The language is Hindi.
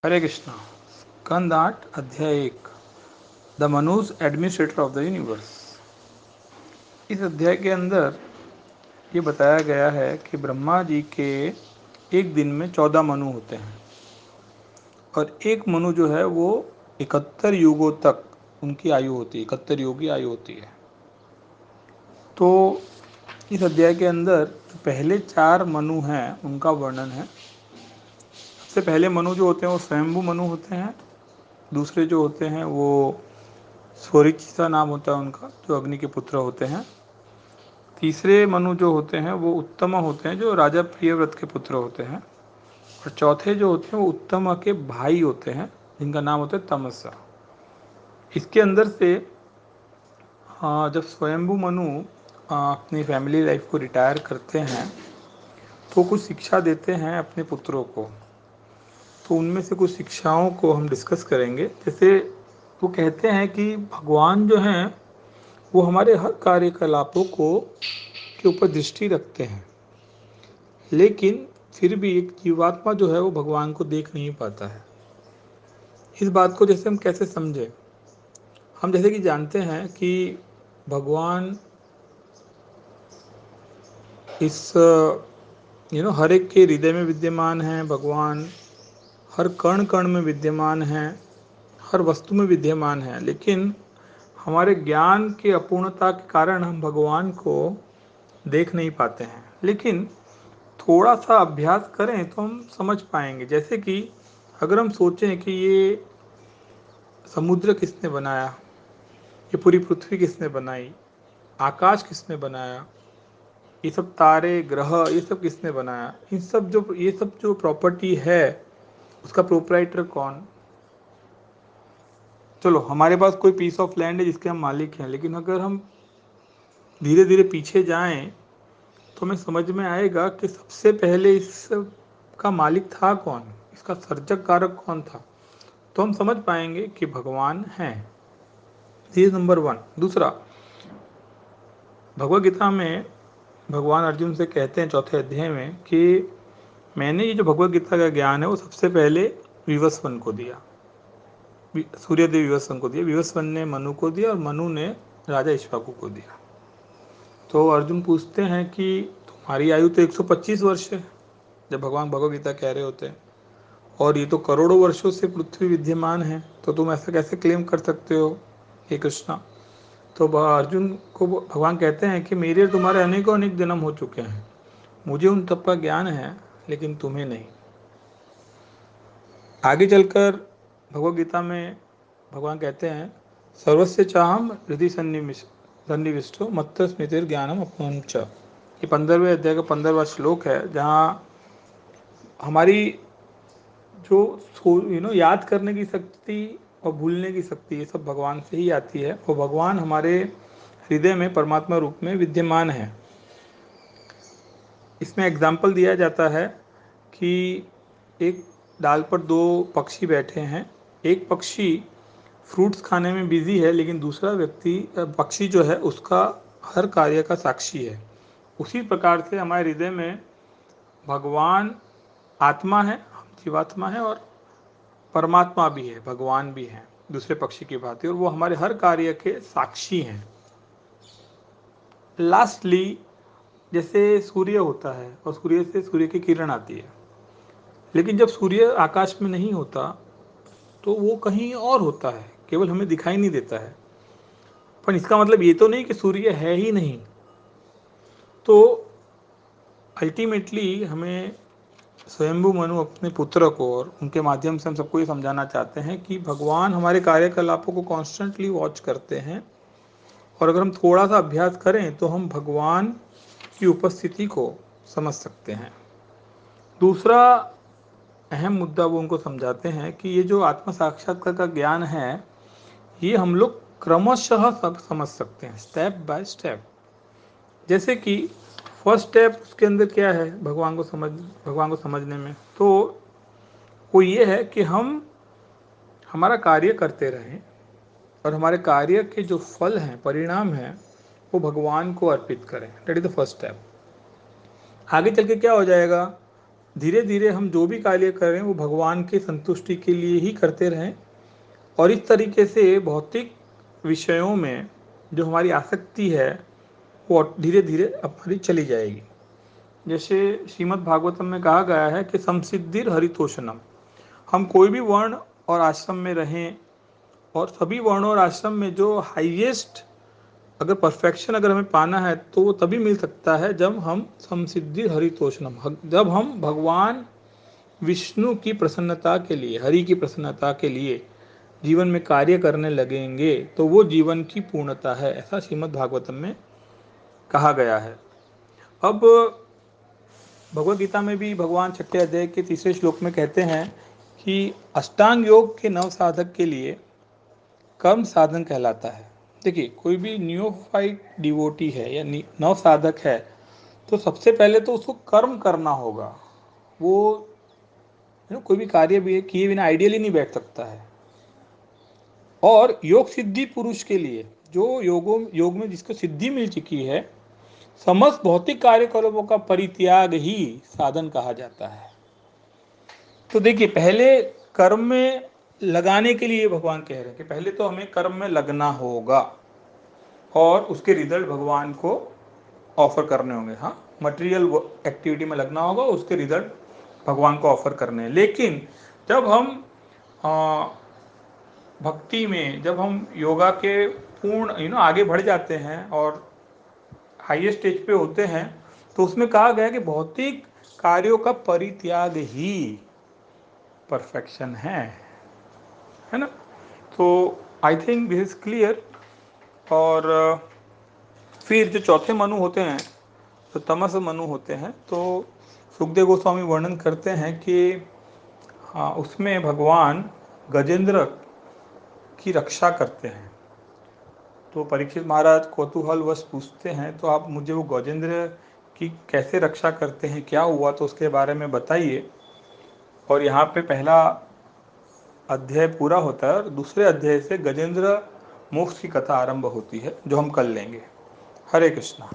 हरे कृष्णा। स्कंद 8 अध्याय 1 the Manuj administrator of the universe. इस अध्याय के अंदर ये बताया गया है कि ब्रह्मा जी के एक दिन में 14 मनु होते हैं और एक मनु जो है वो 71 युगों तक उनकी आयु होती है, 71 युग की आयु होती है। तो इस अध्याय के अंदर जो पहले 4 मनु हैं उनका वर्णन है। सबसे पहले मनु जो होते हैं वो स्वयंभू मनु होते हैं। दूसरे जो होते हैं वो स्वरिचिता नाम होता है उनका, जो अग्नि के पुत्र होते हैं। तीसरे मनु जो होते हैं वो उत्तम होते हैं, जो राजा प्रियव्रत के पुत्र होते हैं। और चौथे जो होते हैं वो उत्तम के भाई होते हैं, जिनका नाम होता है तमसा। इसके अंदर से जब स्वयंभू मनु अपनी फैमिली लाइफ को रिटायर करते हैं तो कुछ शिक्षा देते हैं अपने पुत्रों को। तो उनमें से कुछ शिक्षाओं को हम डिस्कस करेंगे। जैसे वो कहते हैं कि भगवान जो हैं वो हमारे हर कार्यकलापों को के ऊपर दृष्टि रखते हैं, लेकिन फिर भी एक जीवात्मा जो है वो भगवान को देख नहीं पाता है। इस बात को जैसे हम कैसे समझें? हम जैसे कि जानते हैं कि भगवान इस हर एक के हृदय में विद्यमान है। भगवान हर कण कण में विद्यमान है, हर वस्तु में विद्यमान है, लेकिन हमारे ज्ञान के अपूर्णता के कारण हम भगवान को देख नहीं पाते हैं। लेकिन थोड़ा सा अभ्यास करें तो हम समझ पाएंगे। जैसे कि अगर हम सोचें कि ये समुद्र किसने बनाया, ये पूरी पृथ्वी किसने बनाई, आकाश किसने बनाया, ये सब तारे ग्रह ये सब किसने बनाया, ये सब जो प्रॉपर्टी है उसका प्रोपराइटर कौन? चलो, हमारे पास कोई पीस ऑफ लैंड है जिसके हम मालिक हैं, लेकिन अगर हम धीरे धीरे पीछे जाएं तो हमें समझ में आएगा कि सबसे पहले इस का मालिक था कौन, इसका सर्जक कारक कौन था। तो हम समझ पाएंगे कि भगवान हैं। ये नंबर 1। दूसरा, भगवद गीता में भगवान अर्जुन से कहते हैं चौथे अध्याय में कि मैंने ये जो भगवद गीता का ज्ञान है वो सबसे पहले विवस्वन को दिया, सूर्यदेव विवस्वन को दिया। विवस्वन ने मनु को दिया और मनु ने राजा इक्ष्वाकु को दिया। तो अर्जुन पूछते हैं कि तुम्हारी आयु तो 125 वर्ष है, जब भगवान भगवद गीता कह रहे होते हैं, और ये तो करोड़ों वर्षों से पृथ्वी विद्यमान है, तो तुम ऐसा कैसे क्लेम कर सकते हो हे कृष्णा? तो अर्जुन को भगवान कहते हैं कि मेरे और तुम्हारे अनेकों अनेक जन्म हो चुके हैं, मुझे उन तप का ज्ञान है लेकिन तुम्हें नहीं। आगे चलकर भगवद गीता में भगवान कहते हैं सर्वस्य चाहम हृदय सन्निविष्टो मत्त स्मृतिर ज्ञानम अपनम च। ये 15वें अध्याय का 15वां श्लोक है, जहाँ हमारी जो याद करने की शक्ति और भूलने की शक्ति, ये सब भगवान से ही आती है। और भगवान हमारे हृदय में परमात्मा रूप में विद्यमान है। इसमें एग्जाम्पल दिया जाता है कि एक डाल पर 2 पक्षी बैठे हैं। एक पक्षी फ्रूट्स खाने में बिजी है, लेकिन दूसरा पक्षी जो है उसका हर कार्य का साक्षी है। उसी प्रकार से हमारे हृदय में भगवान आत्मा है, हम जीवात्मा है, और परमात्मा भी है, भगवान भी है दूसरे पक्षी की भांति, और वो हमारे हर कार्य के साक्षी हैं। लास्टली, जैसे सूर्य होता है और सूर्य से सूर्य की किरण आती है, लेकिन जब सूर्य आकाश में नहीं होता तो वो कहीं और होता है, केवल हमें दिखाई नहीं देता है। पर इसका मतलब ये तो नहीं कि सूर्य है ही नहीं। तो अल्टीमेटली हमें स्वयंभू मनु अपने पुत्र को और उनके माध्यम से हम सबको ये समझाना चाहते हैं कि भगवान हमारे कार्यकलापों को कॉन्स्टेंटली वॉच करते हैं, और अगर हम थोड़ा सा अभ्यास करें तो हम भगवान की उपस्थिति को समझ सकते हैं। दूसरा अहम मुद्दा वो उनको समझाते हैं कि ये जो आत्म साक्षात्कार का ज्ञान है, ये हम लोग क्रमशः सब समझ सकते हैं, स्टेप बाय स्टेप। जैसे कि फर्स्ट स्टेप उसके अंदर क्या है भगवान को समझने में, तो वो ये है कि हम हमारा कार्य करते रहें और हमारे कार्य के जो फल हैं, परिणाम हैं, वो भगवान को अर्पित करें। That is the first step. आगे चल के क्या हो जाएगा? धीरे धीरे हम जो भी कार्य कर रहे हैं वो भगवान की संतुष्टि के लिए ही करते रहें, और इस तरीके से भौतिक विषयों में जो हमारी आसक्ति है वो धीरे धीरे हमारी चली जाएगी। जैसे श्रीमद् भागवतम में कहा गया है कि संसिद्धिर हरितोषणम, हम कोई भी वर्ण और आश्रम में रहें, और सभी वर्णों और आश्रम में जो हाईएस्ट अगर परफेक्शन अगर हमें पाना है तो वो तभी मिल सकता है जब हम समसिद्धि हरितोषणम, जब हम भगवान विष्णु की प्रसन्नता के लिए, हरि की प्रसन्नता के लिए जीवन में कार्य करने लगेंगे, तो वो जीवन की पूर्णता है, ऐसा श्रीमद् भागवतम में कहा गया है। अब भगवद गीता में भी भगवान छठे अध्याय के तीसरे श्लोक में कहते हैं कि अष्टांग योग के नव साधक के लिए कर्म साधन कहलाता है। देखिए, कोई भी न्यूफाइट डिवोटी है या नव साधक है तो सबसे पहले तो उसको कर्म करना होगा। वो कोई भी कार्य भी किए बिना आइडियली नहीं बैठ सकता है। और योग सिद्धि पुरुष के लिए, जो योग में जिसको सिद्धि मिल चुकी है, समस्त भौतिक कार्यकलापों का परित्याग ही साधन कहा जाता है। तो देखिए, पहले कर्म में लगाने के लिए भगवान कह रहे हैं कि पहले तो हमें कर्म में लगना होगा और उसके रिजल्ट भगवान को ऑफर करने होंगे। हाँ, मटेरियल एक्टिविटी में लगना होगा, उसके रिजल्ट भगवान को ऑफर करने हैं। लेकिन जब हम भक्ति में, जब हम योगा के पूर्ण आगे बढ़ जाते हैं और हाईएस्ट स्टेज पे होते हैं, तो उसमें कहा गया कि भौतिक कार्यों का परित्याग ही परफेक्शन है ना। तो I think this is clear. और फिर जो चौथे मनु होते हैं, जो तमस मनु होते हैं, तो सुखदेव गोस्वामी वर्णन करते हैं कि हाँ, उसमें भगवान गजेंद्र की रक्षा करते हैं। तो परीक्षित महाराज कौतूहलवश पूछते हैं, तो आप मुझे वो गजेंद्र की कैसे रक्षा करते हैं, क्या हुआ, तो उसके बारे में बताइए। और यहाँ पे पहला अध्याय पूरा होता है और दूसरे अध्याय से गजेंद्र मोक्ष की कथा आरंभ होती है, जो हम कल लेंगे। हरे कृष्णा।